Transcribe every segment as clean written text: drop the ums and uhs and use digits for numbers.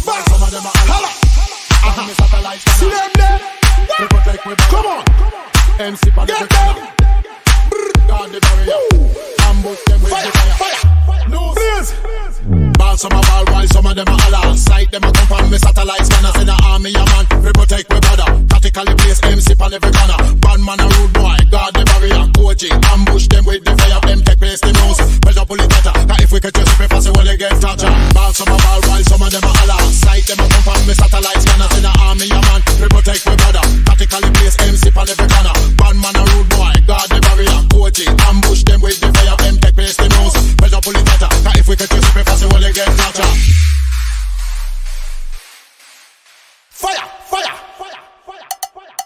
But some of them are holla. Me satellites. See them there. We protect we. Come on. MC pan the corner. Guard the barrier. Ambush them with the fire. No please. Ball some of ball while some of them are holla. Sight them a come from me satellites. Scanners in the army, a man. We protect we brother. Tactically place MC pan every corner. Bad man a rude boy. Guard the barrier. Coaching. Ambush them with the fire. Them take place the nose. Pressure pull it better. Cause if we could just prepare so well they get torture. Ball some of ball while some of them are holla. Sight them a come from me satellites. Scanners in the army, a man. We protect we brother. Tactically place MC pan every corner. Bad man a rude boy. Guard the barrier. Coaching. Ambush them with the fire. Them take place the nose. Pressure pull it better. Cause if we could just prepare so well they get torture. Fire! Fire! Fire! Fire! Fire!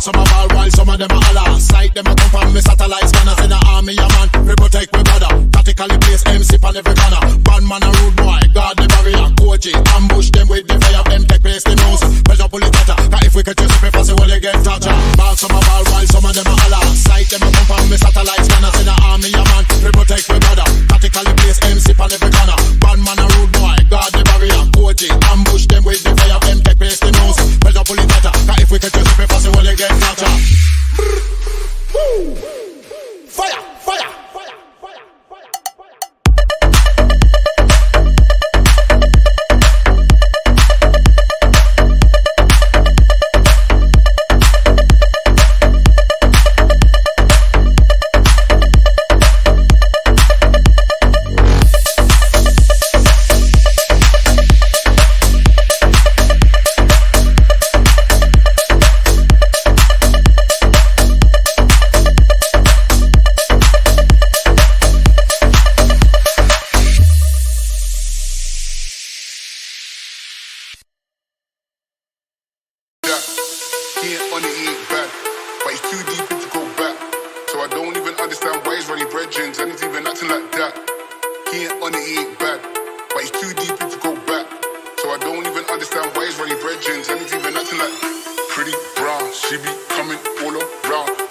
Some of all while some of them are holla. Sight them a come from me satellites. Scanners in the army, a man. We protect we brother. Tactically place MC pan every corner. Bad man a rude boy. Guard the barrier. Coaching. Ambush them with the fire. Them take place the nose. Pressure pull it better. Cause if we could just prepare so well they get torture. Ball some of all while some of them are holla. Sight them a come from me satellites. Scanners in the army, a man. We protect we brother. Tactically place MC pan every corner. Bad man a rude boy. Guard the barrier. Coaching. Ambush them with the fire. Them take place the nose. Pressure pull it better. Cause if we could just prepare so well they get torture. Woo! Fire! Fire! Fire! Fire! Fire! Pretty brown, she be coming all around.